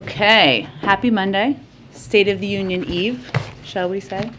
Okay, happy Monday, State of the Union Eve, shall we say.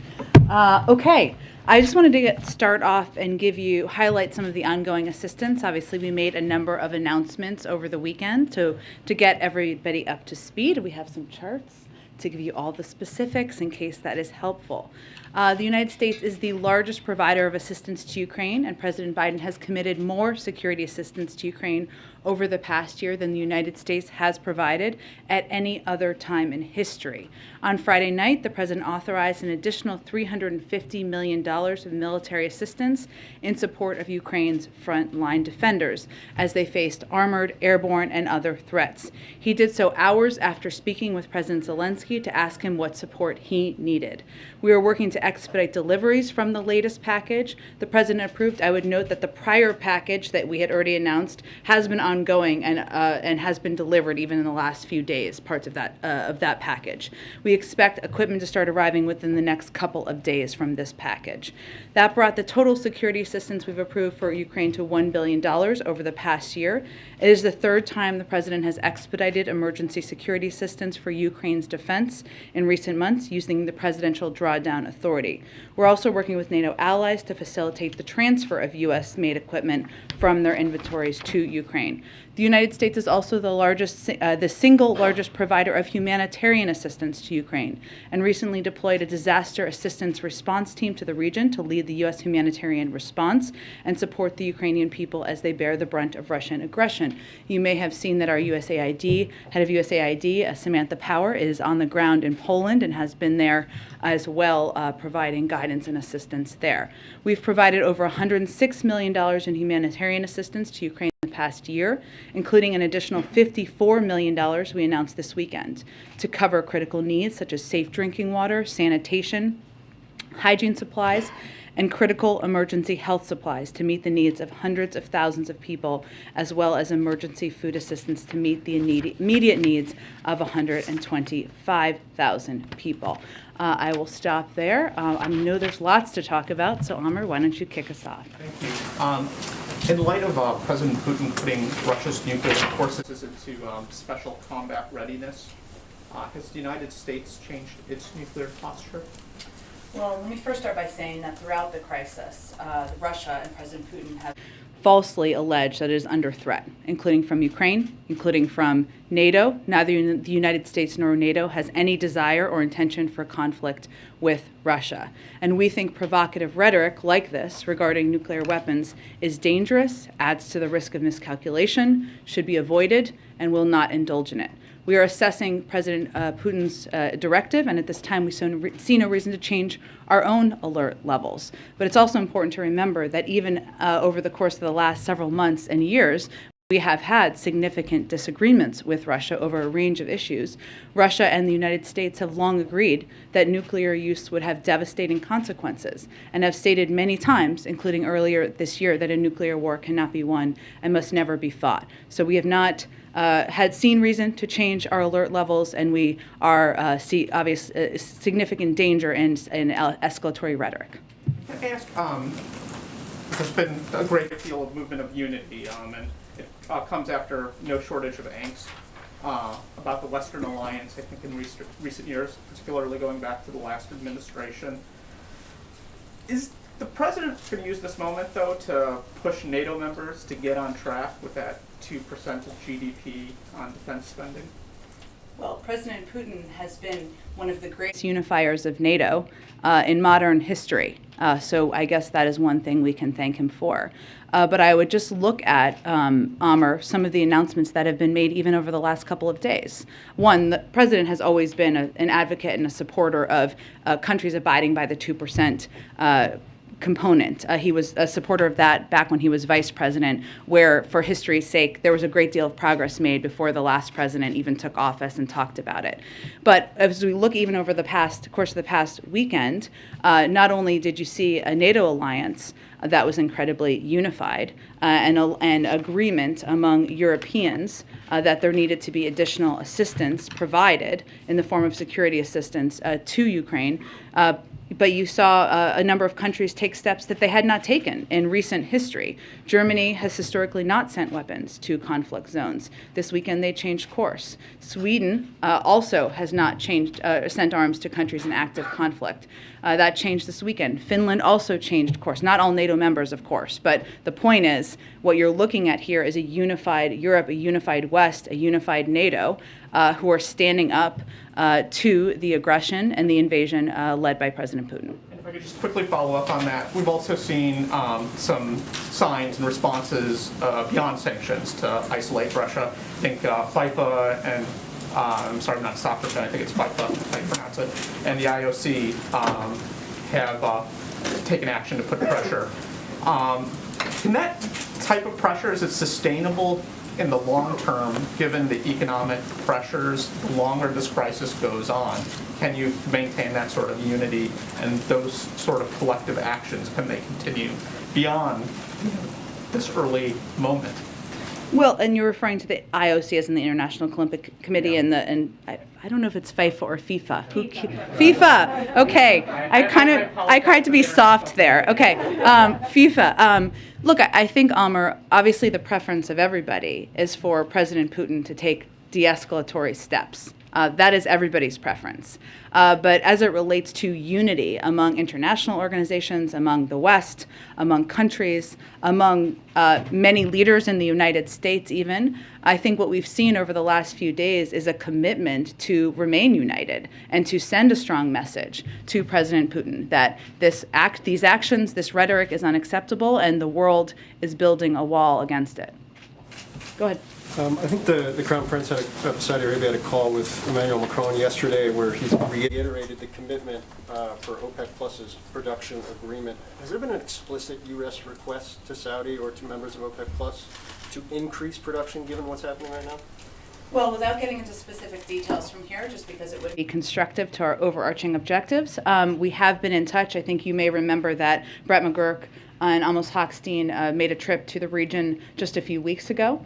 Okay, I just wanted to start off and highlight some of the ongoing assistance. Obviously, we made a number of announcements over the weekend to get everybody up to speed. We have some charts to give you all the specifics in case that is helpful. The United States is the largest provider of assistance to Ukraine, and President Biden has committed more security assistance to Ukraine over the past year than the United States has provided at any other time in history. On Friday night, the President authorized an additional $350 million of military assistance in support of Ukraine's frontline defenders as they faced armored, airborne, and other threats. He did so hours after speaking with President Zelensky to ask him what support he needed. We are working to expedite deliveries from the latest package the President approved. I would note that the prior package that we had already announced has been ongoing and has been delivered even in the last few days, parts of that package. We expect equipment to start arriving within the next couple of days from this package. That brought the total security assistance we've approved for Ukraine to $1 billion over the past year. It is the third time the President has expedited emergency security assistance for Ukraine's defense in recent months using the Presidential Drawdown Authority. We're also working with NATO allies to facilitate the transfer of U.S.-made equipment from their inventories to Ukraine. The United States is also the single largest provider of humanitarian assistance to Ukraine, and recently deployed a disaster assistance response team to the region to lead the U.S. humanitarian response and support the Ukrainian people as they bear the brunt of Russian aggression. You may have seen that our USAID, head of USAID, Samantha Power, is on the ground in Poland and has been there as well, providing guidance and assistance there. We've provided over $106 million in humanitarian assistance to Ukraine in the past year, including an additional $54 million we announced this weekend to cover critical needs such as safe drinking water, sanitation, hygiene supplies, and critical emergency health supplies to meet the needs of hundreds of thousands of people, as well as emergency food assistance to meet the immediate needs of 125,000 people. I will stop there. I know there's lots to talk about, so Amr, why don't you kick us off? Thank you. In light of President Putin putting Russia's nuclear forces into special combat readiness, has the United States changed its nuclear posture? Well, let me first start by saying that throughout the crisis, Russia and President Putin have falsely alleged that it is under threat, including from Ukraine, including from NATO. Neither the United States nor NATO has any desire or intention for conflict with Russia. And we think provocative rhetoric like this regarding nuclear weapons is dangerous, adds to the risk of miscalculation, should be avoided, and will not indulge in it. We are assessing President Putin's directive, and at this time we see no reason to change our own alert levels. But it's also important to remember that even over the course of the last several months and years, we have had significant disagreements with Russia over a range of issues. Russia and the United States have long agreed that nuclear use would have devastating consequences and have stated many times, including earlier this year, that a nuclear war cannot be won and must never be fought. So we have not had seen reason to change our alert levels, and we are see obvious significant danger in escalatory rhetoric. Can I ask, there's been a great deal of movement of unity, and it comes after no shortage of angst about the Western alliance, I think, in recent years, particularly going back to the last administration. Is the president going to use this moment, though, to push NATO members to get on track with that 2% of GDP on defense spending? Well, President Putin has been one of the greatest unifiers of NATO in modern history. So I guess that is one thing we can thank him for. But I would just look at, Amr, some of the announcements that have been made even over the last couple of days. One, the president has always been an advocate and a supporter of countries abiding by the 2% component. He was a supporter of that back when he was vice president, where, for history's sake, there was a great deal of progress made before the last president even took office and talked about it. But as we look even over the course of the past weekend, not only did you see a NATO alliance that was incredibly unified and agreement among Europeans that there needed to be additional assistance provided in the form of security assistance to Ukraine, but you saw a number of countries take steps that they had not taken in recent history. Germany has historically not sent weapons to conflict zones. This weekend they changed course. Sweden also has not sent arms to countries in active conflict. That changed this weekend. Finland also changed course. Not all NATO members, of course, but the point is what you're looking at here is a unified Europe, a unified West, a unified NATO who are standing up to the aggression and the invasion led by President Putin. And if I could just quickly follow up on that, we've also seen some signs and responses beyond sanctions to isolate Russia. I think FIFA and I'm sorry, I'm not a soccer fan, I think it's FIFA, if I pronounce it, and the IOC have taken action to put pressure. Can that type of pressure, is it sustainable in the long term, given the economic pressures, the longer this crisis goes on? Can you maintain that sort of unity and those sort of collective actions? Can they continue beyond this early moment? Well, and you're referring to the IOC as in the International Olympic Committee, and I don't know if it's FIFA or FIFA. FIFA. Okay, I tried to be soft there. Okay, FIFA. Look, I think, Amr, obviously the preference of everybody is for President Putin to take de-escalatory steps. That is everybody's preference. But as it relates to unity among international organizations, among the West, among countries, among many leaders in the United States even, I think what we've seen over the last few days is a commitment to remain united and to send a strong message to President Putin that these actions, this rhetoric is unacceptable and the world is building a wall against it. Go ahead. I think the Crown Prince of Saudi Arabia had a call with Emmanuel Macron yesterday where he's reiterated the commitment for OPEC Plus's production agreement. Has there been an explicit U.S. request to Saudi or to members of OPEC Plus to increase production given what's happening right now? Well, without getting into specific details from here, just because it would be constructive to our overarching objectives, we have been in touch. I think you may remember that Brett McGurk and Amos Hochstein made a trip to the region just a few weeks ago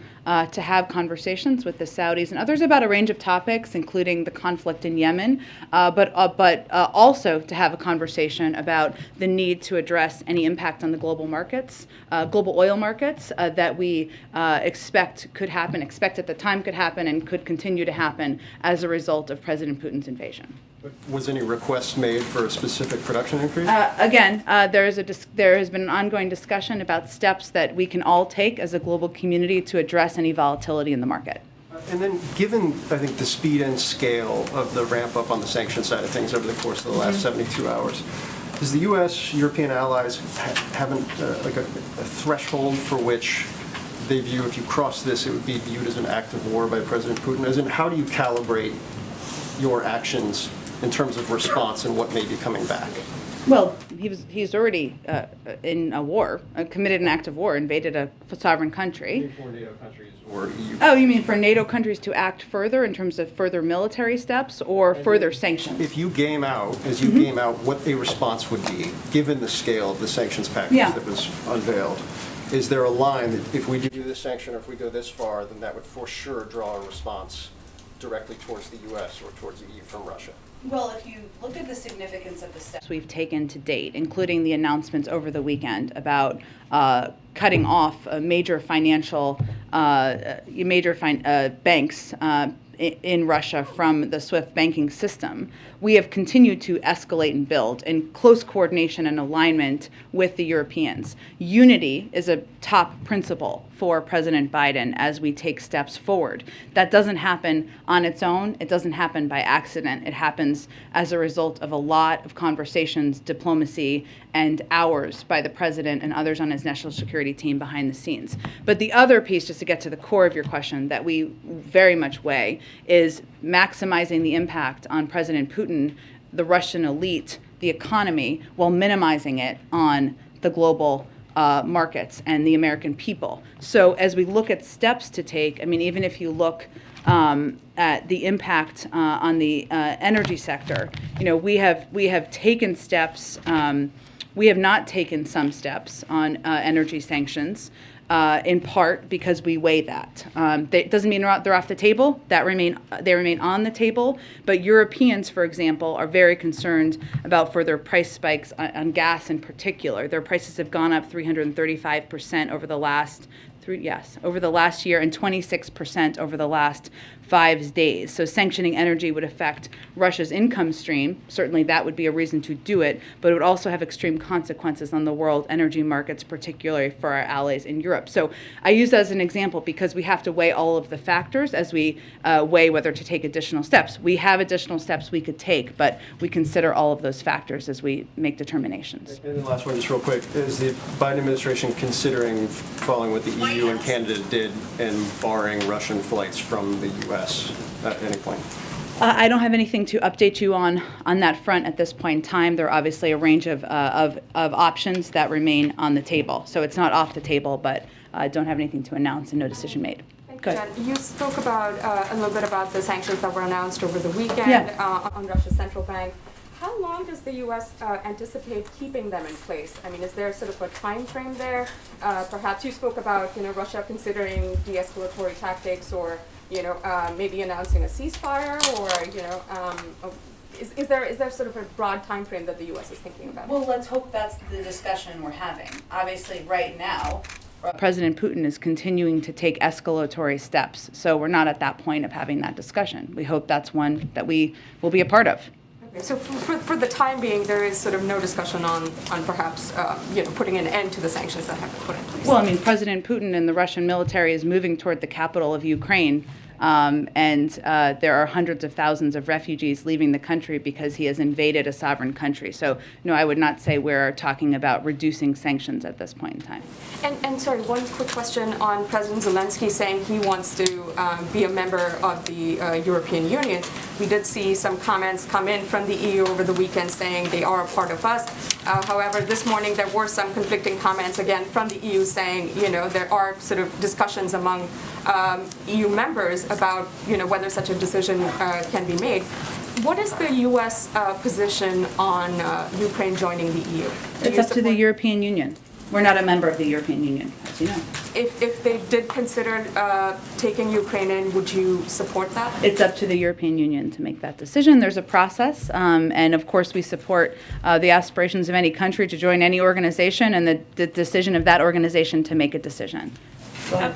to have conversations with the Saudis and others about a range of topics, including the conflict in Yemen, but also to have a conversation about the need to address any impact on the global markets, global oil markets that we expect at the time could happen and could continue to happen as a result of President Putin's invasion. Was any request made for a specific production increase? There has been an ongoing discussion about steps that we can all take as a global community to address any volatility in the market. And then given, I think, the speed and scale of the ramp up on the sanction side of things over the course of the last 72 hours, does the U.S., European allies have a threshold for which they view if you cross this, it would be viewed as an act of war by President Putin? As in, how do you calibrate your actions in terms of response and what may be coming back? Well, he's already in a war, committed an act of war, invaded a sovereign country. For NATO countries or EU? Oh, you mean for NATO countries to act further in terms of further military steps or further sanctions? If you game out, game out what a response would be, given the scale of the sanctions package that was unveiled, is there a line that if we do this sanction or if we go this far, then that would for sure draw a response directly towards the U.S. or towards the EU from Russia? Well, if you look at the significance of the steps we've taken to date, including the announcements over the weekend about cutting off major financial banks in Russia from the SWIFT banking system, we have continued to escalate and build in close coordination and alignment with the Europeans. Unity is a top principle for President Biden as we take steps forward. That doesn't happen on its own. It doesn't happen by accident. It happens as a result of a lot of conversations, diplomacy, and hours by the president and others on his national security team behind the scenes. But the other piece, just to get to the core of your question, that we very much weigh is maximizing the impact on President Putin, the Russian elite, the economy, while minimizing it on the global markets and the American people. So as we look at steps to take, I mean, even if you look at the impact on the energy sector, you know, we have taken steps. We have not taken some steps on energy sanctions. in part because we weigh that. That doesn't mean they're off the table. They remain on the table. But Europeans, for example, are very concerned about further price spikes on gas in particular. Their prices have gone up 335% over the last year and 26% over the last 5 days. So sanctioning energy would affect Russia's income stream. Certainly that would be a reason to do it, but it would also have extreme consequences on the world energy markets, particularly for our allies in Europe. So I use that as an example because we have to weigh all of the factors as we weigh whether to take additional steps. We have additional steps we could take, but we consider all of those factors as we make determinations. And the last one, just real quick, is the Biden administration considering following what the EU and Canada did and barring Russian flights from the U.S. at any point? I don't have anything to update you on that front at this point in time. There are obviously a range of options that remain on the table. So it's not off the table, but I don't have anything to announce and no decision made. Jen, you spoke about a little bit about the sanctions that were announced over the weekend on Russia's central bank. How long does the U.S. Anticipate keeping them in place? I mean, is there sort of a time frame there? Perhaps you spoke about, Russia considering de-escalatory tactics or, maybe announcing a ceasefire or, is there sort of a broad time frame that the U.S. is thinking about? Well, let's hope that's the discussion we're having. Obviously, right now, President Putin is continuing to take escalatory steps. So we're not at that point of having that discussion. We hope that's one that we will be a part of. So for the time being, there is sort of no discussion on perhaps putting an end to the sanctions that have been put in place. Well, I mean, President Putin and the Russian military is moving toward the capital of Ukraine, and there are hundreds of thousands of refugees leaving the country because he has invaded a sovereign country. So, no, I would not say we're talking about reducing sanctions at this point in time. And sorry, one quick question on President Zelensky saying he wants to be a member of the European Union. We did see some comments come in from the EU over the weekend saying they are a part of us. However, this morning there were some conflicting comments again from the EU saying, there are sort of discussions among EU members about, whether such a decision can be made. What is the U.S. Position on Ukraine joining the EU? It's up to the European Union. We're not a member of the European Union, as you know. If they did consider taking Ukraine in, would you support that? It's up to the European Union to make that decision. There's a process, and of course we support the aspirations of any country to join any organization and the decision of that organization to make a decision.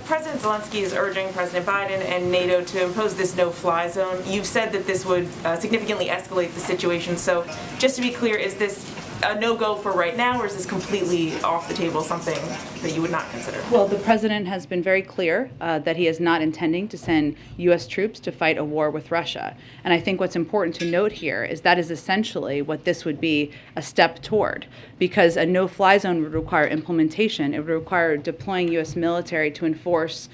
President Zelensky is urging President Biden and NATO to impose this no-fly zone. You've said that this would significantly escalate the situation. So just to be clear, is this a no-go for right now, or is this completely off the table, something that you would not consider? Well, the president has been very clear that he is not intending to send U.S. troops to fight a war with Russia. And I think what's important to note here is that is essentially what this would be a step toward, because a no-fly zone would require implementation. It would require deploying U.S. military to enforce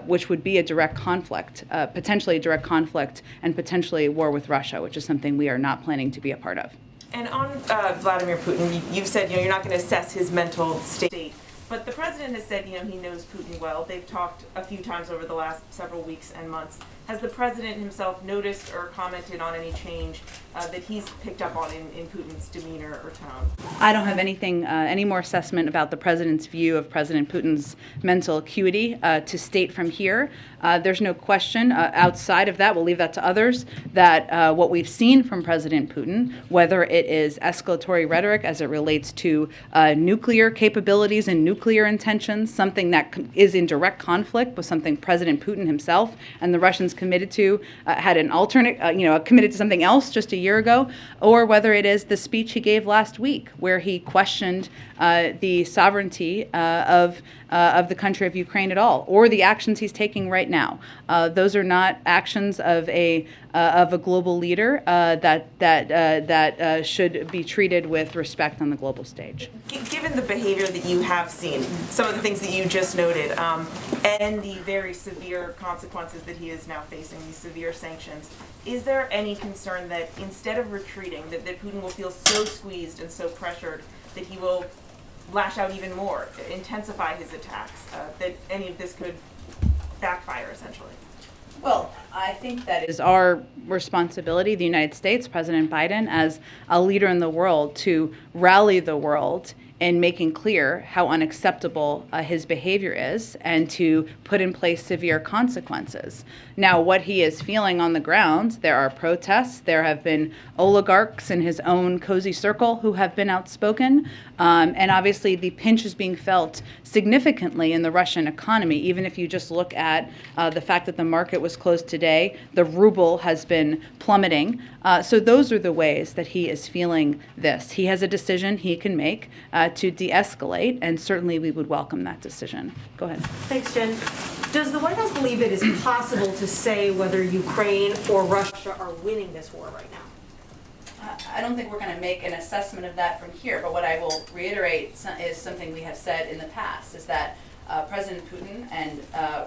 which would be a direct conflict, potentially a direct conflict, and potentially a war with Russia, which is something we are not planning to be a part of. And on Vladimir Putin, you've said you're not going to assess his mental state, but the president has said he knows Putin well. They've talked a few times over the last several weeks and months. Has the president himself noticed or commented on any change that he's picked up on in Putin's demeanor or tone? I don't have anything, any more assessment about the president's view of President Putin's mental acuity to state from here. There's no question outside of that, we'll leave that to others, that what we've seen from President Putin, whether it is escalatory rhetoric as it relates to nuclear capabilities and nuclear intentions, something that is in direct conflict with something President Putin himself and the Russians committed to, had an alternate, committed to something else just a year ago, or whether it is the speech he gave last week where he questioned the sovereignty of the country of Ukraine at all, or the actions he's taking right now. Those are not actions of a global leader that should be treated with respect on the global stage. Given the behavior that you have seen, some of the things that you just noted, and the very severe consequences that he is now facing, these severe sanctions, is there any concern that instead of retreating, that Putin will feel so squeezed and so pressured that he will lash out even more, intensify his attacks, that any of this could backfire, essentially? Well, I think that is our responsibility, the United States, President Biden, as a leader in the world, to rally the world in making clear how unacceptable his behavior is and to put in place severe consequences. Now, what he is feeling on the ground, there are protests. There have been oligarchs in his own cozy circle who have been outspoken. And obviously, the pinch is being felt significantly in the Russian economy. Even if you just look at the fact that the market was closed today, the ruble has been plummeting. So those are the ways that he is feeling this. He has a decision he can make to de-escalate, and certainly we would welcome that decision. Go ahead. Thanks, Jen. Does the White House believe it is possible to say whether Ukraine or Russia are winning this war right now? I don't think we're going to make an assessment of that from here, but what I will reiterate is something we have said in the past, is that President Putin and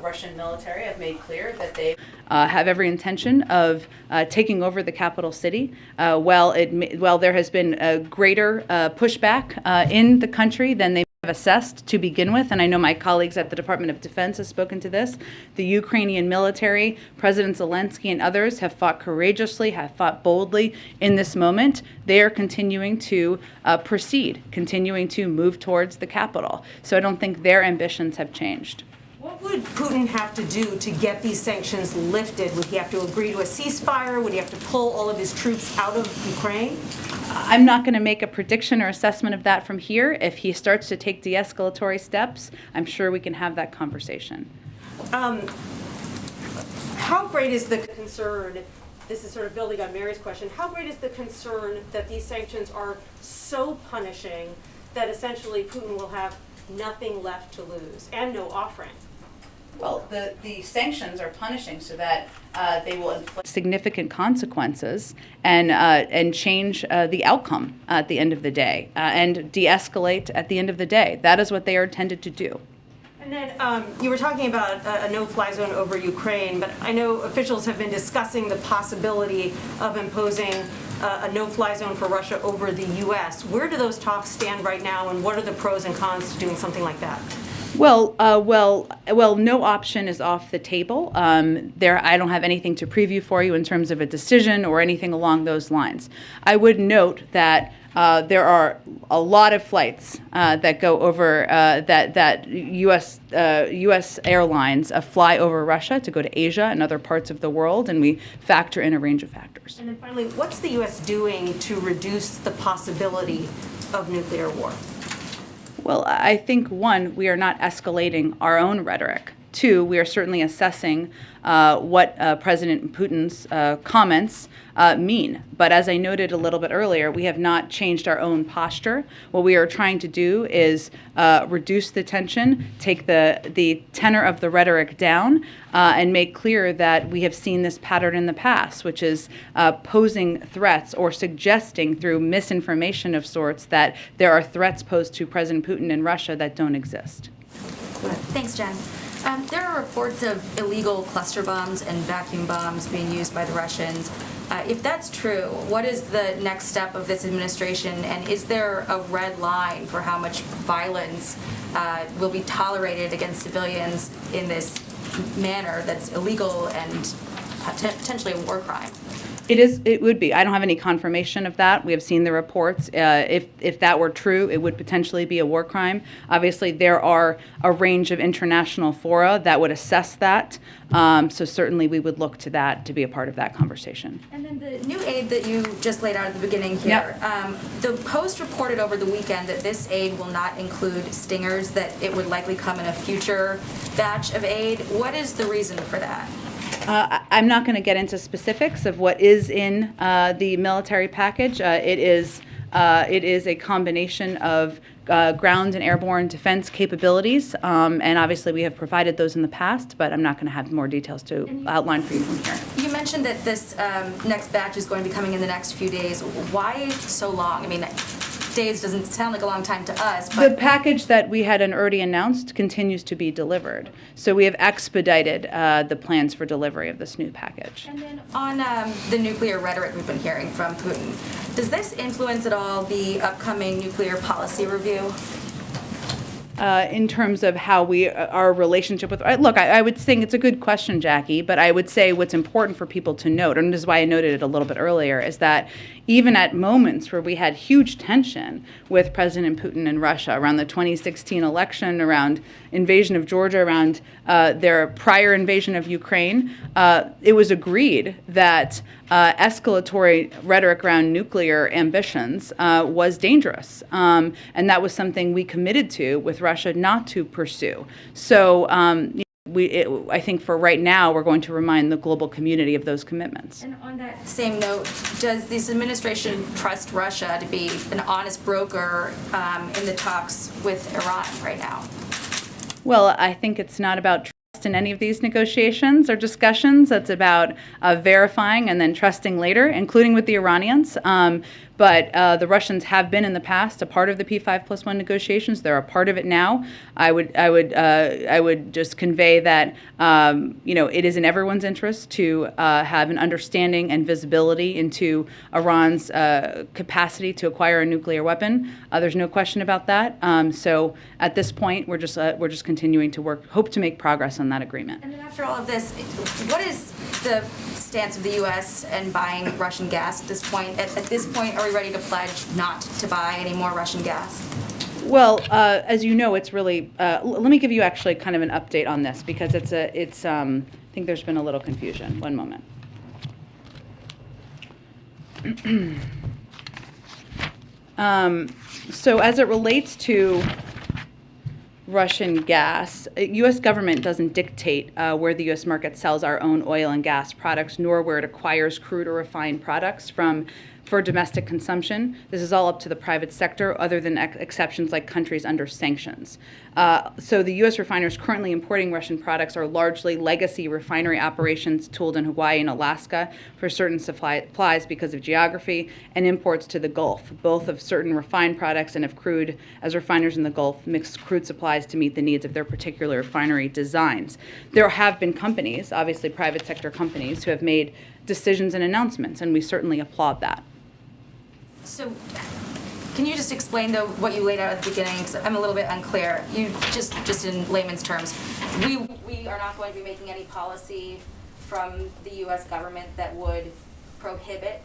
Russian military have made clear that they have every intention of taking over the capital city. While there has been a greater pushback in the country than they have assessed to begin with, and I know my colleagues at the Department of Defense have spoken to this, the Ukrainian military, President Zelensky and others have fought courageously, have fought boldly in this moment. They are continuing to proceed, continuing to move towards the capital. So I don't think their ambitions have changed. What would Putin have to do to get these sanctions lifted? Would he have to agree to a ceasefire? Would he have to pull all of his troops out of Ukraine? I'm not going to make a prediction or assessment of that from here. If he starts to take de-escalatory steps, I'm sure we can have that conversation. How great is the concern, this is sort of building on Mary's question, how great is the concern that these sanctions are so punishing that essentially Putin will have nothing left to lose and no off-ramp? Well, the sanctions are punishing so that they will inflict significant consequences and change the outcome at the end of the day and de-escalate at the end of the day. That is what they are intended to do. And then you were talking about a no-fly zone over Ukraine, but I know officials have been discussing the possibility of imposing a no-fly zone for Russia over the U.S. Where do those talks stand right now, and what are the pros and cons to doing something like that? Well, no option is off the table. I don't have anything to preview for you in terms of a decision or anything along those lines. I would note that there are a lot of flights that go over that U.S. airlines fly over Russia to go to Asia and other parts of the world, and we factor in a range of factors. And then finally, what's the U.S. doing to reduce the possibility of nuclear war? Well, I think, one, we are not escalating our own rhetoric. Two, we are certainly assessing what President Putin's comments mean. But as I noted a little bit earlier, we have not changed our own posture. What we are trying to do is reduce the tension, take the tenor of the rhetoric down, and make clear that we have seen this pattern in the past, which is posing threats or suggesting through misinformation of sorts that there are threats posed to President Putin and Russia that don't exist. Thanks, Jen. There are reports of illegal cluster bombs and vacuum bombs being used by the Russians. If that's true, what is the next step of this administration, and is there a red line for how much violence will be tolerated against civilians in this manner that's illegal and potentially a war crime? It would be. I don't have any confirmation of that. We have seen the reports. If that were true, it would potentially be a war crime. Obviously, there are a range of international fora that would assess that. So certainly we would look to that to be a part of that conversation. And then the new aid that you just laid out at the beginning here, the Post reported over the weekend that this aid will not include stingers, that it would likely come in a future batch of aid. What is the reason for that? I'm not going to get into specifics of what is in the military package. It is a combination of ground and airborne defense capabilities, and obviously we have provided those in the past, but I'm not going to have more details to outline for you from here. You mentioned that this next batch is going to be coming in the next few days. Why so long? I mean, days doesn't sound like a long time to us. But the package that we had already announced continues to be delivered. So we have expedited the plans for delivery of this new package. And then on the nuclear rhetoric we've been hearing from Putin, does this influence at all the upcoming nuclear policy review? In terms of how our relationship with, look, I would think it's a good question, Jackie, but I would say what's important for people to note, and this is why I noted it a little bit earlier, is that even at moments where we had huge tension with President Putin and Russia around the 2016 election, around invasion of Georgia, around their prior invasion of Ukraine, it was agreed that escalatory rhetoric around nuclear ambitions was dangerous. And that was something we committed to with Russia not to pursue. So I think for right now, we're going to remind the global community of those commitments. And on that same note, does this administration trust Russia to be an honest broker in the talks with Iran right now? Well, I think it's not about trust in any of these negotiations or discussions. It's about verifying and then trusting later, including with the Iranians. But the Russians have been in the past a part of the P5+1 negotiations. They're a part of it now. I would just convey that it is in everyone's interest to have an understanding and visibility into Iran's capacity to acquire a nuclear weapon. There's no question about that. So at this point, we're just continuing to hope to make progress on that agreement. And then after all of this, what is the stance of the U.S. and buying Russian gas at this point? At this point, are we ready to pledge not to buy any more Russian gas? Well, as you know, it's really. Let me give you actually kind of an update on this because I think there's been a little confusion. One moment. So as it relates to Russian gas, U.S. government doesn't dictate where the U.S. market sells our own oil and gas products, nor where it acquires crude or refined products for domestic consumption. This is all up to the private sector, other than exceptions like countries under sanctions. So the U.S. refiners currently importing Russian products are largely legacy refinery operations tooled in Hawaii and Alaska for certain supplies because of geography, and imports to the Gulf, both of certain refined products and of crude, as refiners in the Gulf mix crude supplies to meet the needs of their particular refinery designs. There have been companies, obviously private sector companies, who have made decisions and announcements, and we certainly applaud that. So can you just explain, though, what you laid out at the beginning? Because I'm a little bit unclear. You just in layman's terms, we are not going to be making any policy from the U.S. government that would prohibit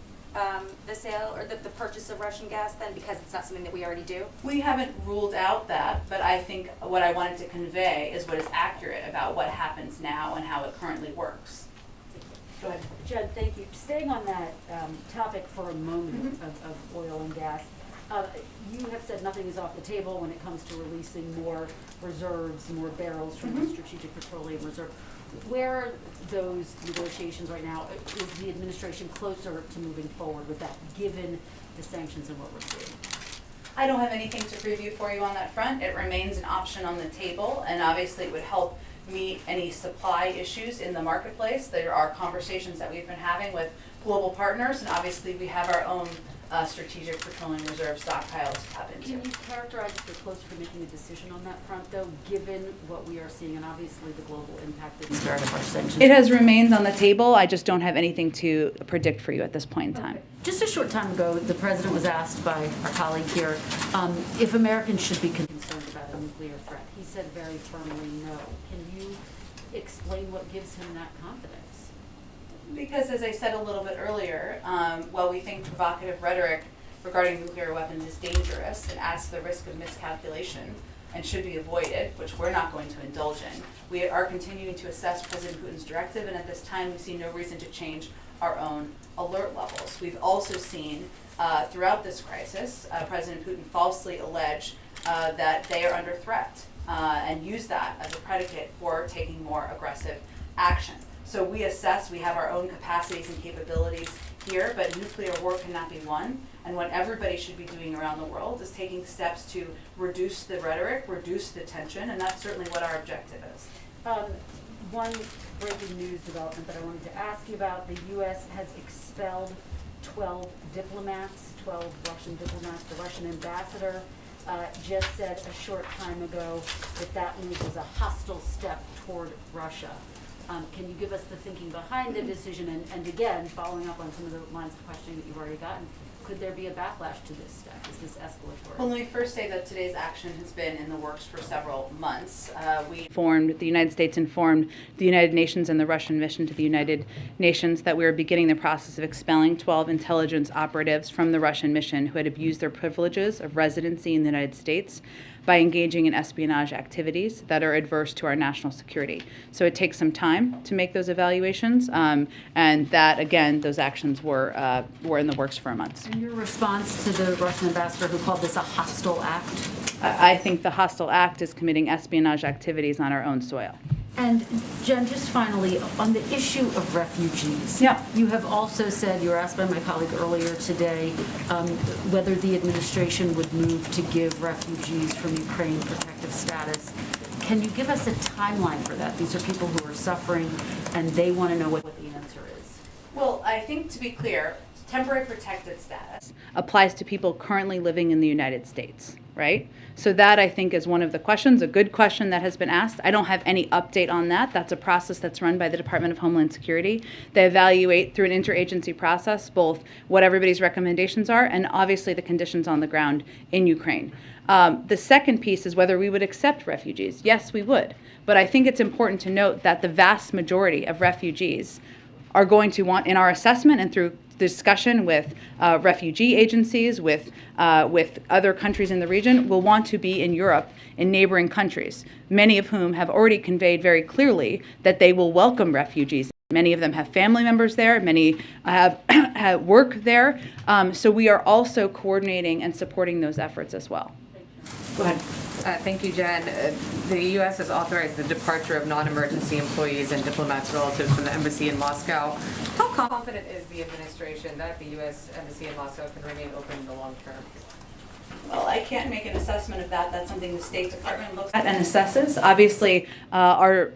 the sale or the purchase of Russian gas then, because it's not something that we already do? We haven't ruled out that, but I think what I wanted to convey is what is accurate about what happens now and how it currently works. Go ahead. Jen, thank you. Staying on that topic for a moment of oil and gas, you have said nothing is off the table when it comes to releasing more reserves, more barrels from the Strategic Petroleum Reserve. Where are those negotiations right now? Is the administration closer to moving forward with that, given the sanctions and what we're seeing? I don't have anything to preview for you on that front. It remains an option on the table, and obviously it would help meet any supply issues in the marketplace. There are conversations that we've been having with global partners, and obviously we have our own strategic petroleum reserve stockpile to tap into. Can you characterize if they're closer to making a decision on that front, though, given what we are seeing and obviously the global impact that these very harsh sanctions? It has remained on the table. I just don't have anything to predict for you at this point in time. Okay. Just a short time ago, the president was asked by our colleague here if Americans should be concerned about a nuclear threat. He said very firmly no. Can you explain what gives him that confidence? Because, as I said a little bit earlier, while we think provocative rhetoric regarding nuclear weapons is dangerous and adds to the risk of miscalculation and should be avoided, which we're not going to indulge in, we are continuing to assess President Putin's directive, and at this time we see no reason to change our own alert levels. We've also seen throughout this crisis, President Putin falsely allege that they are under threat and use that as a predicate for taking more aggressive action. So we assess, we have our own capacities and capabilities here, but nuclear war cannot be won. And what everybody should be doing around the world is taking steps to reduce the rhetoric, reduce the tension, and that's certainly what our objective is. One breaking news development that I wanted to ask you about, the U.S. has expelled 12 diplomats, 12 Russian diplomats. The Russian ambassador just said a short time ago that move was a hostile step toward Russia. Can you give us the thinking behind the decision? And again, following up on some of the lines of questioning that you've already gotten, could there be a backlash to this step? Is this escalatory? Well, let me first say that today's action has been in the works for several months. The United States informed the United Nations and the Russian mission to the United Nations that we were beginning the process of expelling 12 intelligence operatives from the Russian mission who had abused their privileges of residency in the United States by engaging in espionage activities that are adverse to our national security. So it takes some time to make those evaluations, and that, again, those actions were in the works for months. And your response to the Russian ambassador who called this a hostile act? I think the hostile act is committing espionage activities on our own soil. And Jen, just finally, on the issue of refugees. Yeah. You have also said, you were asked by my colleague earlier today, whether the administration would move to give refugees from Ukraine protective status. Can you give us a timeline for that? These are people who are suffering, and they want to know what the answer is. Well, I think, to be clear, temporary protected status applies to people currently living in the United States, right? So that, I think, is one of the questions, a good question that has been asked. I don't have any update on that. That's a process that's run by the Department of Homeland Security. They evaluate through an interagency process both what everybody's recommendations are and obviously the conditions on the ground in Ukraine. The second piece is whether we would accept refugees. Yes, we would. But I think it's important to note that the vast majority of refugees are going to want, in our assessment and through discussion with refugee agencies, with other countries in the region, will want to be in Europe, in neighboring countries, many of whom have already conveyed very clearly that they will welcome refugees. Many of them have family members there, many have work there, so we are also coordinating and supporting those efforts as well. Go ahead. Thank you, Jen. The U.S. has authorized the departure of non-emergency employees and diplomats relatives from the embassy in Moscow. How confident is the administration that the U.S. embassy in Moscow can remain open in the long term? Well, I can't make an assessment of that. That's something the State Department looks at and assesses. Obviously, our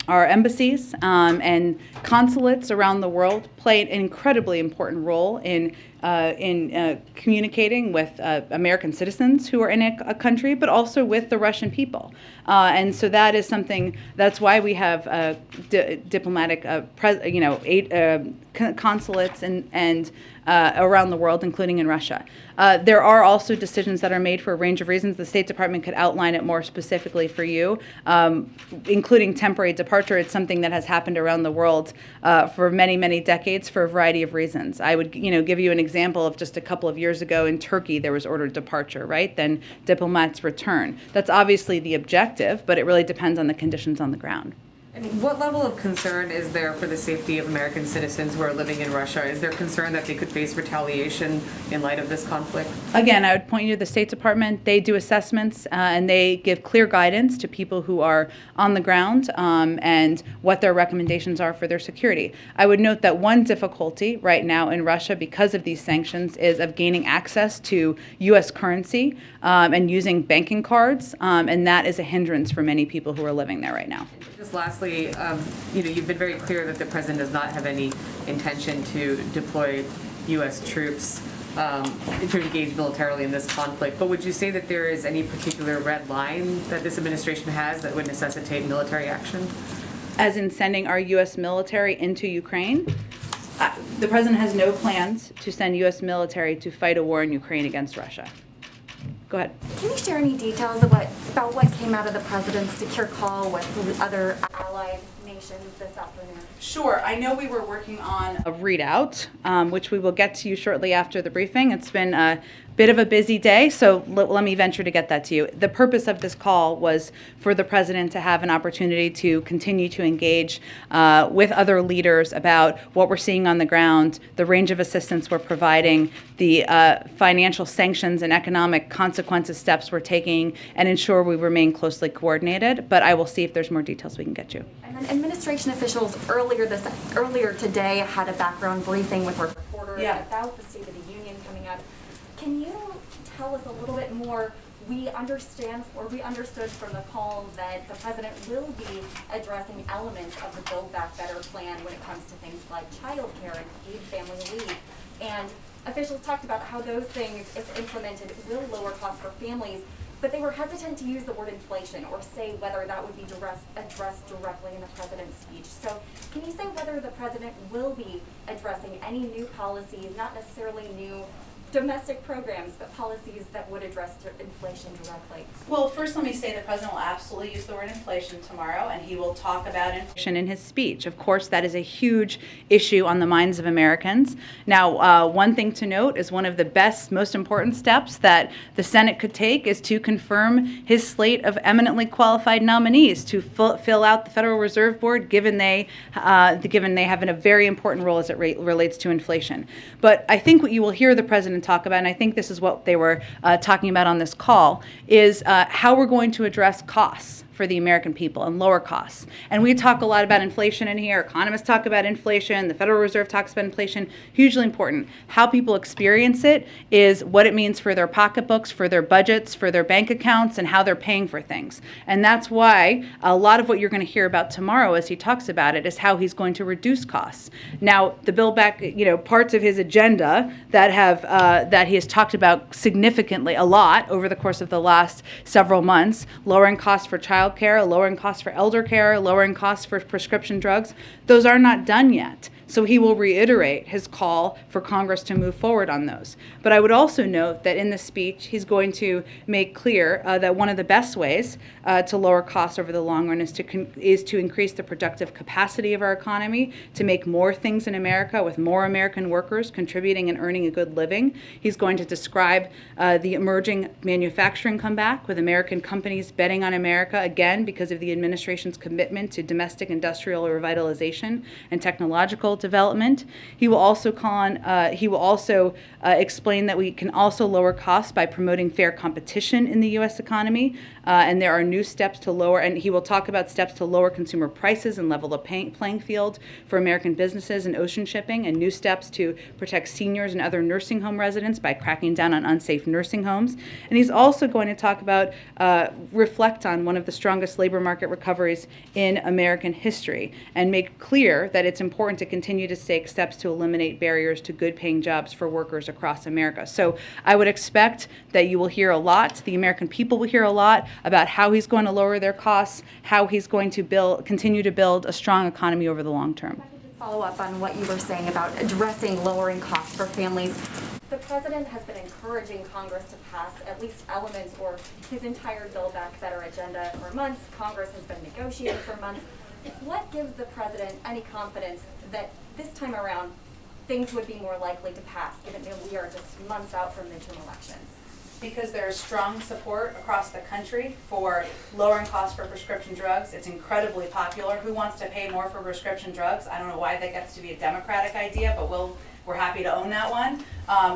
embassies and consulates around the world play an incredibly important role in communicating with American citizens who are in a country, but also with the Russian people. And so that is something. That's why we have diplomatic, consulates and around the world, including in Russia. There are also decisions that are made for a range of reasons. The State Department could outline it more specifically for you, including temporary departure. It's something that has happened around the world for many, many decades for a variety of reasons. I would, give you an example of just a couple of years ago in Turkey, there was ordered departure, right? Then diplomats return. That's obviously the objective, but it really depends on the conditions on the ground. And what level of concern is there for the safety of American citizens who are living in Russia? Is there concern that they could face retaliation in light of this conflict? Again, I would point you to the State Department. They do assessments and they give clear guidance to people who are on the ground and what their recommendations are for their security. I would note that one difficulty right now in Russia because of these sanctions is of gaining access to U.S. currency and using banking cards, and that is a hindrance for many people who are living there right now. Just lastly, you've been very clear that the president does not have any intention to deploy U.S. troops to engage militarily in this conflict. But would you say that there is any particular red line that this administration has that would necessitate military action? As in sending our U.S. military into Ukraine? The president has no plans to send U.S. military to fight a war in Ukraine against Russia. Go ahead. Can you share any details about what came out of the president's secure call with other allied nations this afternoon? Sure. I know we were working on a readout, which we will get to you shortly after the briefing. It's been a bit of a busy day, so let me venture to get that to you. The purpose of this call was for the president to have an opportunity to continue to engage with other leaders about what we're seeing on the ground, the range of assistance we're providing, the financial sanctions and economic consequences steps we're taking, and ensure we remain closely coordinated. But I will see if there's more details we can get you. And then administration officials earlier today had a background briefing with our reporters about the State of the Union coming up. Can you tell us a little bit more? We understood from the call that the president will be addressing elements of the Build Back Better plan when it comes to things like child care and paid family leave. And officials talked about how those things, if implemented, will lower costs for families. but they were hesitant to use the word inflation or say whether that would be addressed directly in the president's speech. So can you say whether the president will be addressing any new policies, not necessarily new domestic programs, but policies that would address inflation directly? Well, first let me say the president will absolutely use the word inflation tomorrow, and he will talk about inflation in his speech. Of course, that is a huge issue on the minds of Americans. Now, one thing to note is one of the best, most important steps that the Senate could take is to confirm his slate of eminently qualified nominees to fill out the Federal Reserve Board, given they have a very important role as it relates to inflation. But I think what you will hear the president talk about, and I think this is what they were talking about on this call, is how we're going to address costs for the American people and lower costs. And we talk a lot about inflation in here. Economists talk about inflation. The Federal Reserve talks about inflation. Hugely important. How people experience it is what it means for their pocketbooks, for their budgets, for their bank accounts, and how they're paying for things. And that's why a lot of what you're going to hear about tomorrow as he talks about it is how he's going to reduce costs. Now, the Build Back, parts of his agenda that he has talked about significantly a lot over the course of the last several months, lowering costs for child care, lowering costs for elder care, lowering costs for prescription drugs, those are not done yet. So he will reiterate his call for Congress to move forward on those. But I would also note that in the speech, he's going to make clear that one of the best ways to lower costs over the long run is to increase the productive capacity of our economy, to make more things in America with more American workers contributing and earning a good living. He's going to describe the emerging manufacturing comeback with American companies betting on America again because of the administration's commitment to domestic industrial revitalization and technological development. He will also explain that we can also lower costs by promoting fair competition in the U.S. economy, and there are new steps to lower, and he will talk about steps to lower consumer prices and level the playing field for American businesses and ocean shipping, and new steps to protect seniors and other nursing home residents by cracking down on unsafe nursing homes. And he's also going to talk about, reflect on one of the strongest labor market recoveries in American history, and make clear that it's important to continue to take steps to eliminate barriers to good-paying jobs for workers across America. So I would expect that you will hear a lot, the American people will hear a lot about how he's going to lower their costs, how he's going to continue to build a strong economy over the long term. Follow up on what you were saying about addressing lowering costs for families. The president has been encouraging Congress to pass at least elements or his entire Build Back Better agenda for months. Congress has been negotiating for months. What gives the president any confidence that this time around things would be more likely to pass, given that we are just months out from midterm elections? Because there is strong support across the country for lowering costs for prescription drugs. It's incredibly popular. Who wants to pay more for prescription drugs? I don't know why that gets to be a Democratic idea, but we're happy to own that one.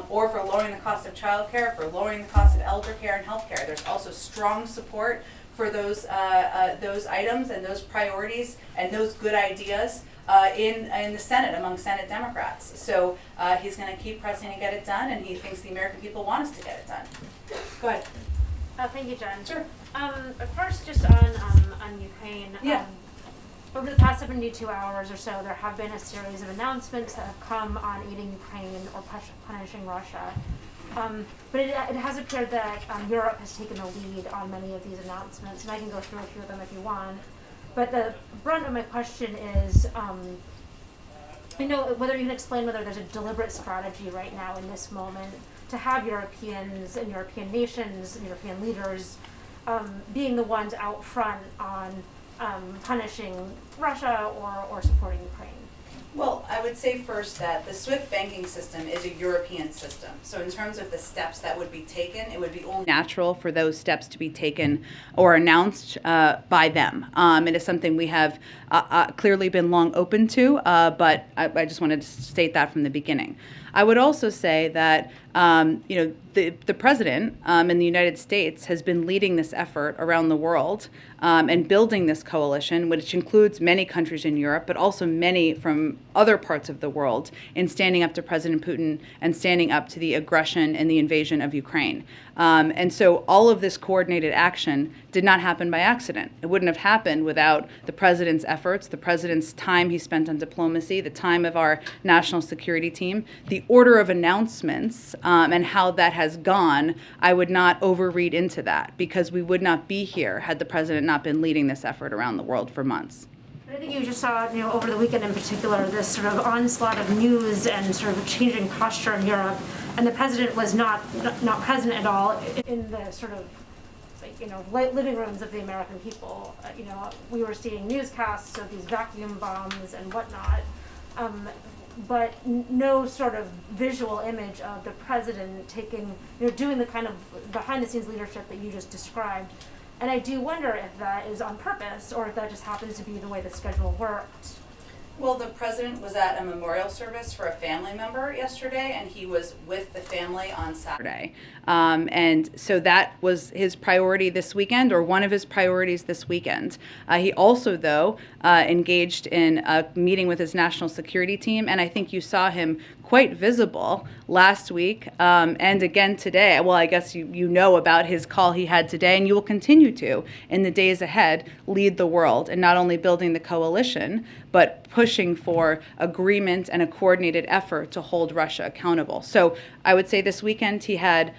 Or for lowering the cost of child care, for lowering the cost of elder care and health care. There's also strong support for those items and those priorities and those good ideas in the Senate, among Senate Democrats. So he's going to keep pressing to get it done, and he thinks the American people want us to get it done. Go ahead. Thank you, Jen. Sure. First, just on Ukraine. Yeah. Over the past 72 hours or so, there have been a series of announcements that have come on aiding Ukraine or punishing Russia. But it has appeared that Europe has taken the lead on many of these announcements, and I can go through a few of them if you want. But the brunt of my question is, whether you can explain whether there's a deliberate strategy right now in this moment to have Europeans and European nations and European leaders being the ones out front on punishing Russia or supporting Ukraine. Well, I would say first that the SWIFT banking system is a European system. So in terms of the steps that would be taken, it would be only natural for those steps to be taken or announced by them. It is something we have clearly been long open to, but I just wanted to state that from the beginning. I would also say that the president in the United States has been leading this effort around the world and building this coalition, which includes many countries in Europe, but also many from other parts of the world, in standing up to President Putin and standing up to the aggression and the invasion of Ukraine. And so all of this coordinated action did not happen by accident. It wouldn't have happened without the president's efforts, the president's time he spent on diplomacy, the time of our national security team, the order of announcements, and how that has gone. I would not overread into that, because we would not be here had the president not been leading this effort around the world for months. I think you just saw, over the weekend in particular, this sort of onslaught of news and sort of changing posture in Europe, and the president was not present at all in the sort of, living rooms of the American people. We were seeing newscasts of these vacuum bombs and whatnot, but no sort of visual image of the president doing the kind of behind-the-scenes leadership that you just described. And I do wonder if that is on purpose or if that just happens to be the way the schedule worked. Well, the president was at a memorial service for a family member yesterday, and he was with the family on Saturday. And so that was his priority this weekend, or one of his priorities this weekend. He also, though, engaged in a meeting with his national security team, and I think you saw him quite visible last week and again today. Well, I guess you know about his call he had today, and you will continue to, in the days ahead, lead the world in not only building the coalition, but pushing for agreement and a coordinated effort to hold Russia accountable. So I would say this weekend he had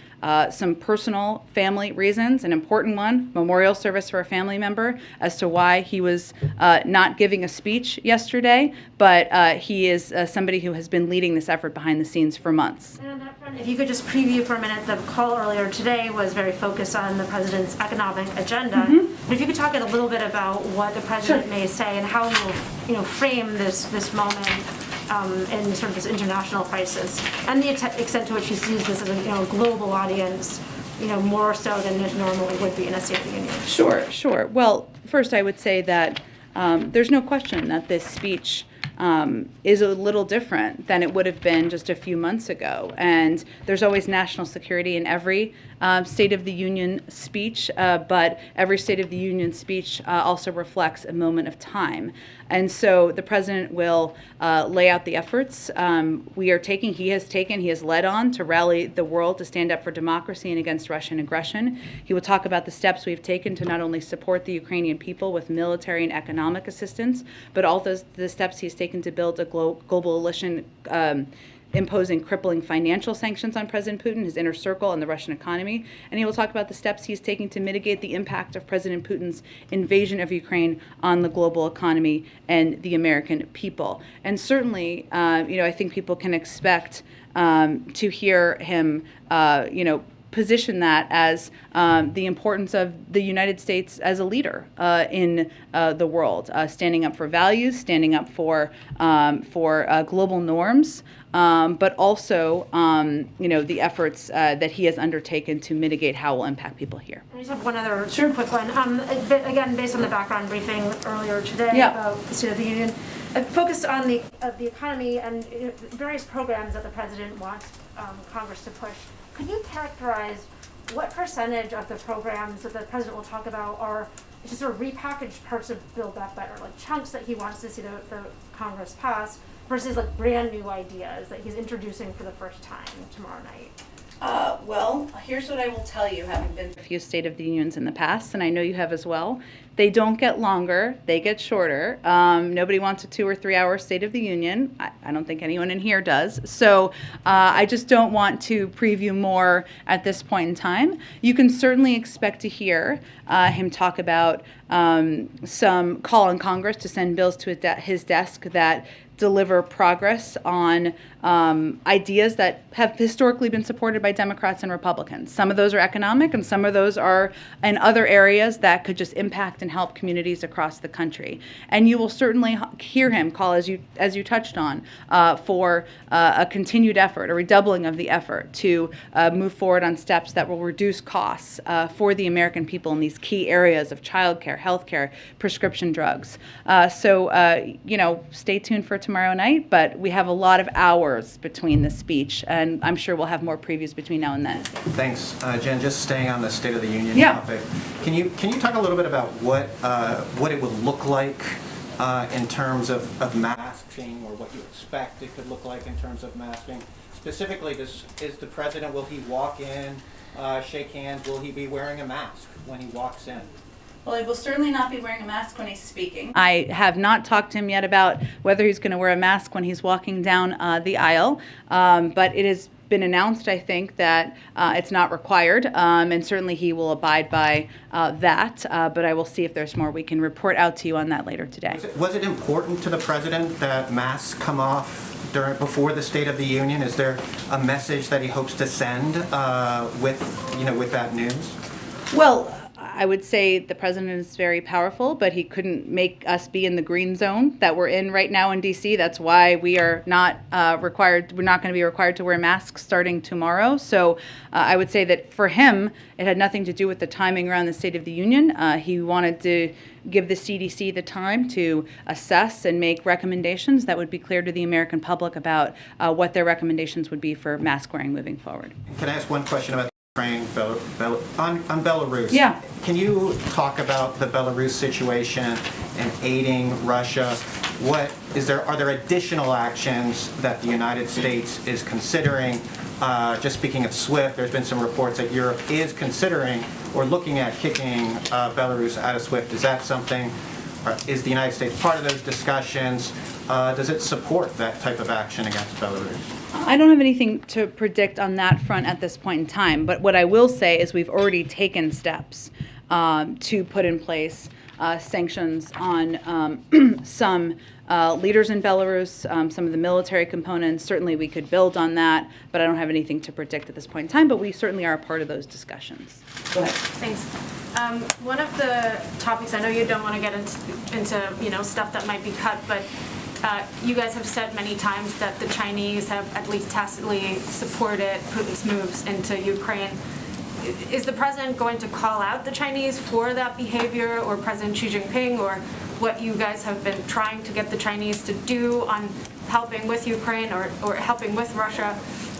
some personal family reasons, an important one, memorial service for a family member, as to why he was not giving a speech yesterday, but he is somebody who has been leading this effort behind the scenes for months. And on that front, if you could just preview for a minute, the call earlier today was very focused on the president's economic agenda. But if you could talk a little bit about what the president may say and how he will, frame this moment in sort of this international crisis, and the extent to which he sees this as a global audience, more so than it normally would be in a State of the Union. Sure. Well, first I would say that there's no question that this speech is a little different than it would have been just a few months ago. And there's always national security in every State of the Union speech, but every State of the Union speech also reflects a moment of time. And so the president will lay out the efforts he has led on to rally the world to stand up for democracy and against Russian aggression. He will talk about the steps we've taken to not only support the Ukrainian people with military and economic assistance, but also the steps he's taken to build a global coalition imposing crippling financial sanctions on President Putin, his inner circle, and the Russian economy. And he will talk about the steps he's taking to mitigate the impact of President Putin's invasion of Ukraine on the global economy and the American people. And certainly, I think people can expect to hear him, position that as the importance of the United States as a leader in the world, standing up for values, standing up for global norms, but also, the efforts that he has undertaken to mitigate how it will impact people here. I just have one other quick one. Again, based on the background briefing earlier today about the State of the Union, focused on the economy and various programs that the president wants Congress to push. Could you characterize what percentage of the programs that the president will talk about are just sort of repackaged parts of Build Back Better, like chunks that he wants to see the Congress pass, versus like brand new ideas that he's introducing for the first time tomorrow night? Well, here's what I will tell you, having been to a few State of the Unions in the past, and I know you have as well. They don't get longer, they get shorter. Nobody wants a 2 or 3 hour State of the Union. I don't think anyone in here does. So I just don't want to preview more at this point in time. You can certainly expect to hear him talk about some call on Congress to send bills to his desk that deliver progress on ideas that have historically been supported by Democrats and Republicans. Some of those are economic, and some of those are in other areas that could just impact and help communities across the country. And you will certainly hear him call, as you touched on, for a continued effort, a redoubling of the effort to move forward on steps that will reduce costs for the American people in these key areas of childcare, healthcare, prescription drugs. So stay tuned for tomorrow night, but we have a lot of hours between the speech, and I'm sure we'll have more previews between now and then. Thanks, Jen. Just staying on the State of the Union topic, can you talk a little bit about what it would look like in terms of masking, or what you expect it could look like in terms of masking? Specifically, is the president, will he walk in, shake hands, will he be wearing a mask when he walks in? Well, he will certainly not be wearing a mask when he's speaking. I have not talked to him yet about whether he's going to wear a mask when he's walking down the aisle, but it has been announced, I think, that it's not required, and certainly he will abide by that, but I will see if there's more we can report out to you on that later today. Was it important to the president that masks come off before the State of the Union? Is there a message that he hopes to send with that news? Well, I would say the president is very powerful, but he couldn't make us be in the green zone that we're in right now in D.C. That's why we are not required. We're not going to be required to wear masks starting tomorrow. So I would say that for him, it had nothing to do with the timing around the State of the Union. He wanted to give the CDC the time to assess and make recommendations that would be clear to the American public about what their recommendations would be for mask wearing moving forward. Can I ask one question about Ukraine, on Belarus? Yeah. Can you talk about the Belarus situation and aiding Russia? Are there additional actions that the United States is considering? Just speaking of SWIFT, there's been some reports that Europe is considering or looking at kicking Belarus out of SWIFT. Is that something, or is the United States part of those discussions? Does it support that type of action against Belarus? I don't have anything to predict on that front at this point in time, but what I will say is we've already taken steps to put in place sanctions on some leaders in Belarus, some of the military components. Certainly we could build on that, but I don't have anything to predict at this point in time, but we certainly are a part of those discussions. Go ahead. Thanks. One of the topics, I know you don't want to get into stuff that might be cut, but you guys have said many times that the Chinese have at least tacitly supported Putin's moves into Ukraine. Is the president going to call out the Chinese for that behavior, or President Xi Jinping, or what you guys have been trying to get the Chinese to do on helping with Ukraine or helping with Russia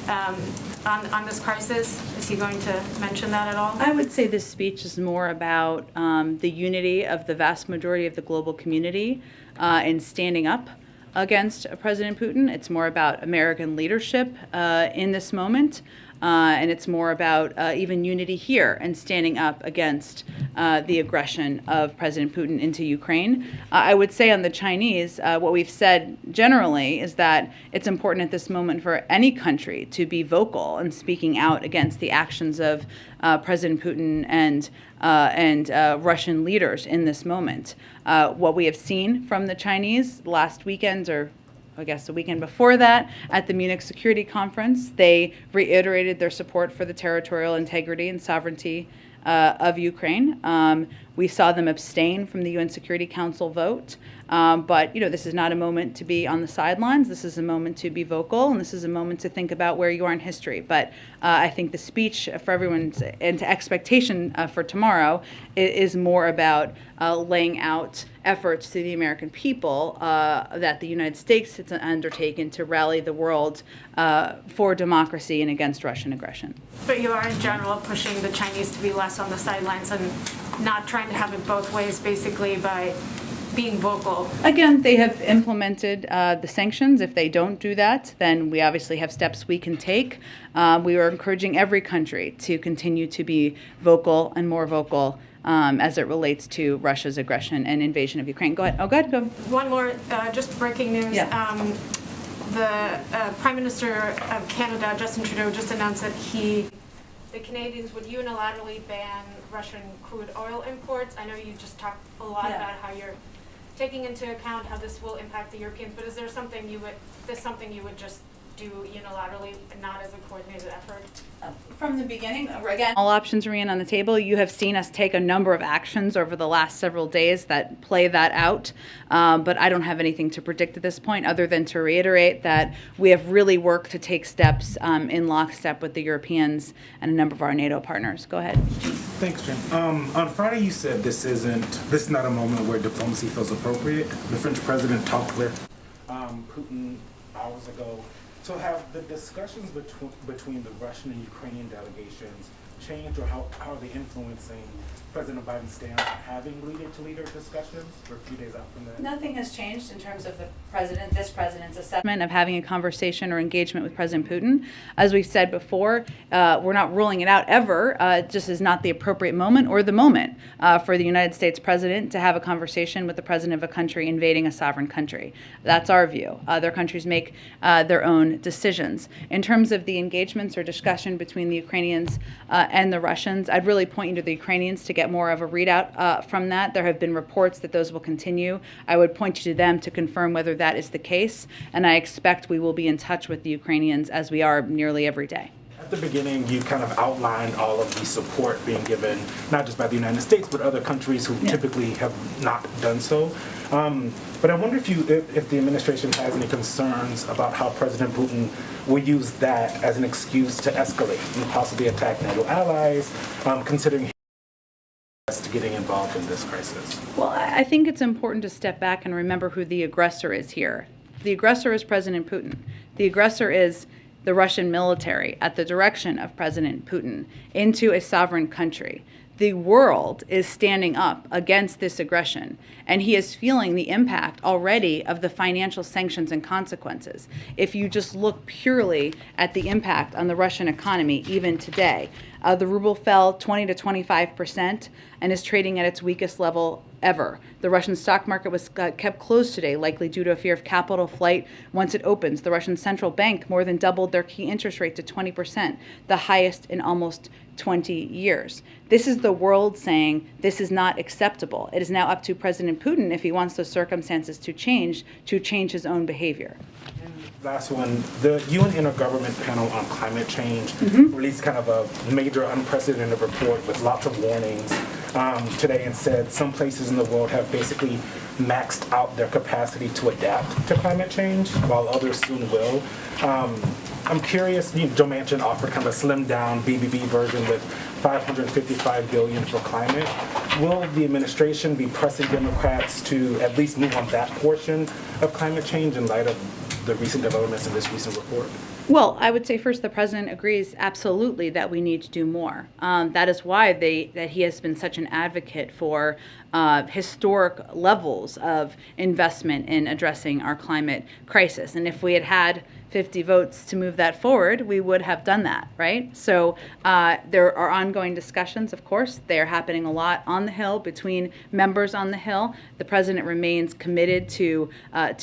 on this crisis? Is he going to mention that at all? I would say this speech is more about the unity of the vast majority of the global community in standing up against President Putin. It's more about American leadership in this moment. And it's more about even unity here and standing up against the aggression of President Putin into Ukraine. I would say on the Chinese, what we've said generally is that it's important at this moment for any country to be vocal and speaking out against the actions of President Putin and Russian leaders in this moment. What we have seen from the Chinese last weekend, or I guess the weekend before that, at the Munich Security Conference, they reiterated their support for the territorial integrity and sovereignty of Ukraine. We saw them abstain from the UN Security Council vote. But this is not a moment to be on the sidelines. This is a moment to be vocal, and this is a moment to think about where you are in history. But I think the speech for everyone's and to expectation for tomorrow is more about laying out efforts to the American people that the United States has undertaken to rally the world for democracy and against Russian aggression. But you are in general pushing the Chinese to be less on the sidelines and not trying to have it both ways, basically, by being vocal. Again, they have implemented the sanctions. If they don't do that, then we obviously have steps we can take. We are encouraging every country to continue to be vocal and more vocal as it relates to Russia's aggression and invasion of Ukraine. Go ahead. Oh, go ahead. Go. One more, just breaking news. Yeah. The Prime Minister of Canada, Justin Trudeau, just announced that the Canadians would unilaterally ban Russian crude oil imports. I know you just talked a lot about how you're taking into account how this will impact the Europeans, but is there something you would just do unilaterally and not as a coordinated effort? From the beginning, again, all options remain on the table. You have seen us take a number of actions over the last several days that play that out, but I don't have anything to predict at this point other than to reiterate that we have really worked to take steps in lockstep with the Europeans and a number of our NATO partners. Go ahead. Thanks, Jen. On Friday, you said this is not a moment where diplomacy feels appropriate. The French president talked with Putin hours ago. So have the discussions between the Russian and Ukrainian delegations changed, or how are they influencing President Biden's stance on having leader-to-leader discussions? We're a few days out from that. Nothing has changed in terms of this president's assessment of having a conversation or engagement with President Putin. As we've said before, we're not ruling it out ever. It just is not the appropriate moment or the moment for the United States president to have a conversation with the president of a country invading a sovereign country. That's our view. Other countries make their own decisions. In terms of the engagements or discussion between the Ukrainians and the Russians, I'd really point you to the Ukrainians to get more of a readout from that. There have been reports that those will continue. I would point you to them to confirm whether that is the case, and I expect we will be in touch with the Ukrainians as we are nearly every day. At the beginning, you kind of outlined all of the support being given, not just by the United States, but other countries who typically have not done so. But I wonder if the administration has any concerns about how President Putin will use that as an excuse to escalate and possibly attack NATO allies, considering to getting involved in this crisis. Well, I think it's important to step back and remember who the aggressor is here. The aggressor is President Putin. The aggressor is the Russian military at the direction of President Putin into a sovereign country. The world is standing up against this aggression, and he is feeling the impact already of the financial sanctions and consequences. If you just look purely at the impact on the Russian economy, even today, the ruble fell 20 to 25% and is trading at its weakest level ever. The Russian stock market was kept closed today, likely due to a fear of capital flight once it opens. The Russian central bank more than doubled their key interest rate to 20%, the highest in almost 20 years. This is the world saying this is not acceptable. It is now up to President Putin, if he wants those circumstances to change his own behavior. Last one, the UN Intergovernment Panel on Climate Change released kind of a major unprecedented report with lots of warnings today, and said some places in the world have basically maxed out their capacity to adapt to climate change, while others soon will. I'm curious, Joe Manchin offered kind of a slimmed down BBB version with $555 billion for climate. Will the administration be pressing Democrats to at least move on that portion of climate change in light of the recent developments in this recent report? Well, I would say first the president agrees absolutely that we need to do more. That is why that he has been such an advocate for historic levels of investment in addressing our climate crisis. And if we had had 50 votes to move that forward, we would have done that, right? So there are ongoing discussions, of course. They are happening a lot on the Hill between members on the Hill. The president remains committed to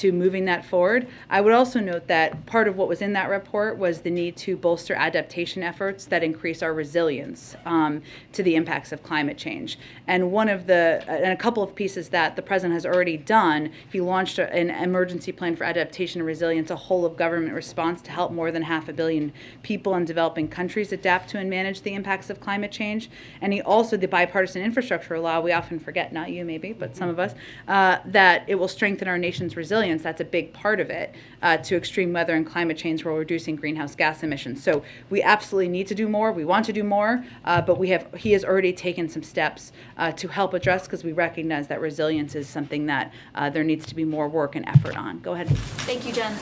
moving that forward. I would also note that part of what was in that report was the need to bolster adaptation efforts that increase our resilience to the impacts of climate change. And a couple of pieces that the president has already done, he launched an emergency plan for adaptation and resilience, a whole of government response to help more than 500 million people in developing countries adapt to and manage the impacts of climate change. And he also, the bipartisan infrastructure law, we often forget, not you maybe, but some of us, that it will strengthen our nation's resilience. That's a big part of it, to extreme weather and climate change while reducing greenhouse gas emissions. So we absolutely need to do more. We want to do more, but he has already taken some steps to help address, because we recognize that resilience is something that there needs to be more work and effort on. Go ahead. Thank you, Jen.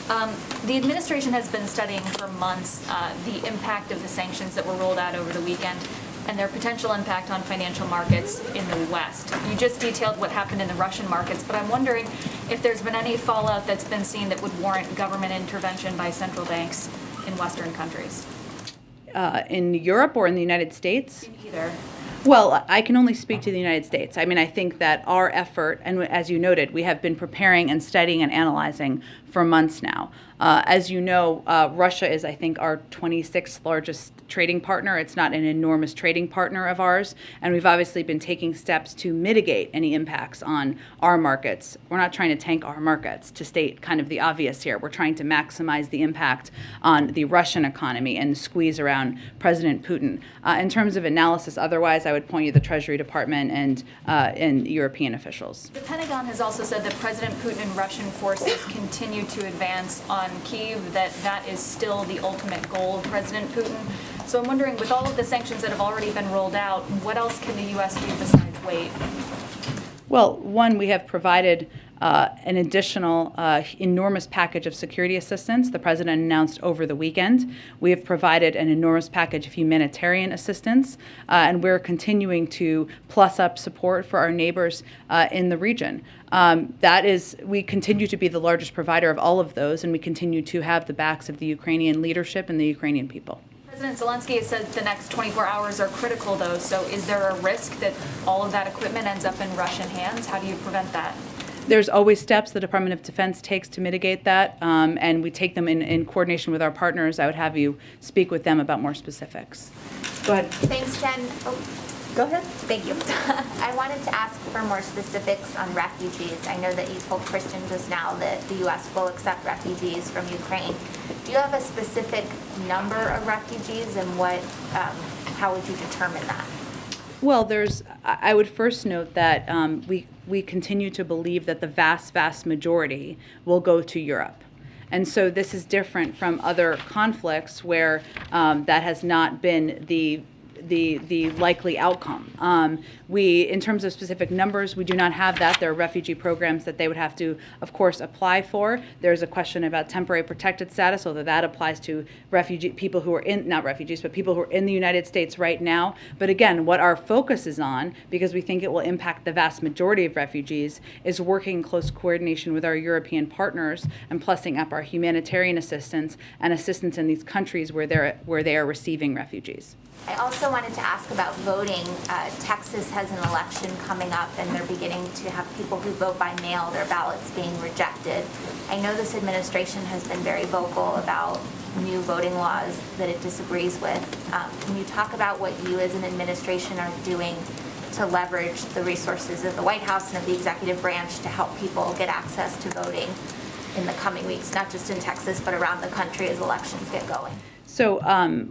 The administration has been studying for months the impact of the sanctions that were rolled out over the weekend and their potential impact on financial markets in the West. You just detailed what happened in the Russian markets, but I'm wondering if there's been any fallout that's been seen that would warrant government intervention by central banks in Western countries. In Europe or in the United States? In either. Well, I can only speak to the United States. I mean, I think that our effort, and as you noted, we have been preparing and studying and analyzing for months now. As you know, Russia is, I think, our 26th largest trading partner. It's not an enormous trading partner of ours, and we've obviously been taking steps to mitigate any impacts on our markets. We're not trying to tank our markets, to state kind of the obvious here. We're trying to maximize the impact on the Russian economy and squeeze around President Putin. In terms of analysis, otherwise, I would point you to the Treasury Department and European officials. The Pentagon has also said that President Putin and Russian forces continue to advance on Kyiv, that is still the ultimate goal of President Putin. So I'm wondering, with all of the sanctions that have already been rolled out, what else can the U.S. do besides wait? Well, one, we have provided an additional enormous package of security assistance the president announced over the weekend. We have provided an enormous package of humanitarian assistance, and we're continuing to plus up support for our neighbors in the region. We continue to be the largest provider of all of those, and we continue to have the backs of the Ukrainian leadership and the Ukrainian people. President Zelensky has said the next 24 hours are critical, though, so is there a risk that all of that equipment ends up in Russian hands? How do you prevent that? There's always steps the Department of Defense takes to mitigate that, and we take them in coordination with our partners. I would have you speak with them about more specifics. Go ahead. Thanks, Jen. Oh, go ahead. Thank you. I wanted to ask for more specifics on refugees. I know that you told Christian just now that the U.S. will accept refugees from Ukraine. Do you have a specific number of refugees, and how would you determine that? Well, I would first note that we continue to believe that the vast majority will go to Europe. And so this is different from other conflicts where that has not been the likely outcome. In terms of specific numbers, we do not have that. There are refugee programs that they would have to, of course, apply for. There's a question about temporary protected status, although that applies to people who are not refugees, but people who are in the United States right now. But again, what our focus is on, because we think it will impact the vast majority of refugees, is working in close coordination with our European partners and plussing up our humanitarian assistance and assistance in these countries where they are receiving refugees. I also wanted to ask about voting. Texas has an election coming up, and they're beginning to have people who vote by mail, their ballots being rejected. I know this administration has been very vocal about new voting laws that it disagrees with. Can you talk about what you as an administration are doing to leverage the resources of the White House and of the executive branch to help people get access to voting in the coming weeks, not just in Texas, but around the country as elections get going? So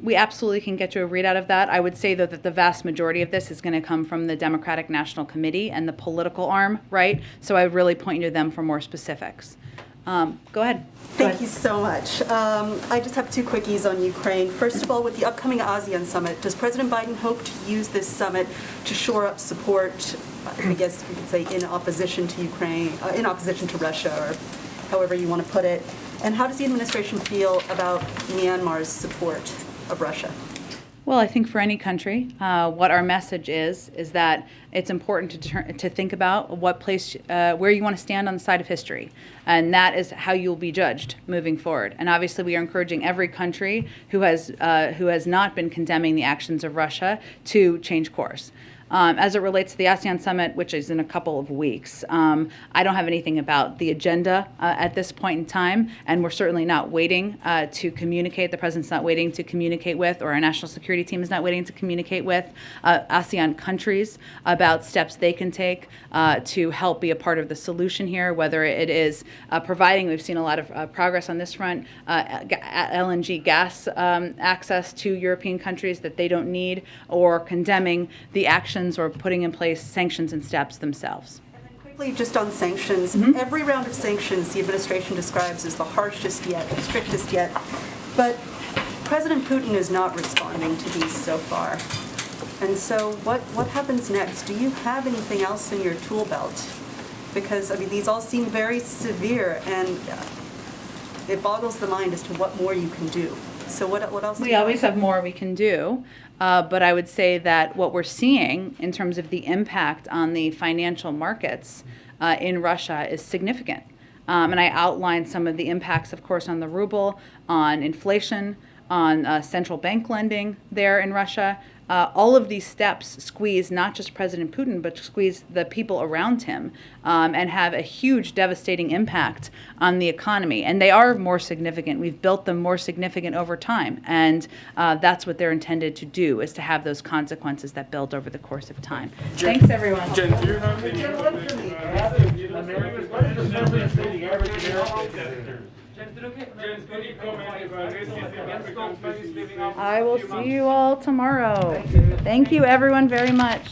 we absolutely can get you a readout of that. I would say, though, that the vast majority of this is going to come from the Democratic National Committee and the political arm, right? So I would really point you to them for more specifics. Go ahead. Thank you so much. I just have two quickies on Ukraine. First of all, with the upcoming ASEAN summit, does President Biden hope to use this summit to shore up support, I guess we could say, in opposition to Ukraine, in opposition to Russia, or however you want to put it? And how does the administration feel about Myanmar's support of Russia? Well, I think for any country, what our message is that it's important to think about where you want to stand on the side of history, and that is how you'll be judged moving forward. And obviously, we are encouraging every country who has not been condemning the actions of Russia to change course. As it relates to the ASEAN summit, which is in a couple of weeks, I don't have anything about the agenda at this point in time, and we're certainly not waiting to communicate. The president's not waiting to communicate with, or our national security team is not waiting to communicate with ASEAN countries about steps they can take to help be a part of the solution here, whether it is providing, we've seen a lot of progress on this front, LNG gas access to European countries that they don't need, or condemning the actions or putting in place sanctions and steps themselves. And then quickly, just on sanctions, every round of sanctions the administration describes as the harshest yet, the strictest yet, but President Putin is not responding to these so far. And so what happens next? Do you have anything else in your tool belt? Because, I mean, these all seem very severe, and it boggles the mind as to what more you can do. So what else do you have? We always have more we can do, but I would say that what we're seeing in terms of the impact on the financial markets in Russia is significant. And I outlined some of the impacts, of course, on the ruble, on inflation, on central bank lending there in Russia. All of these steps squeeze not just President Putin, but squeeze the people around him and have a huge devastating impact on the economy. And they are more significant. We've built them more significant over time. And that's what they're intended to do, is to have those consequences that build over the course of time. Thanks, everyone. Jen, do you have any? I will see you all tomorrow. Thank you, everyone, very much.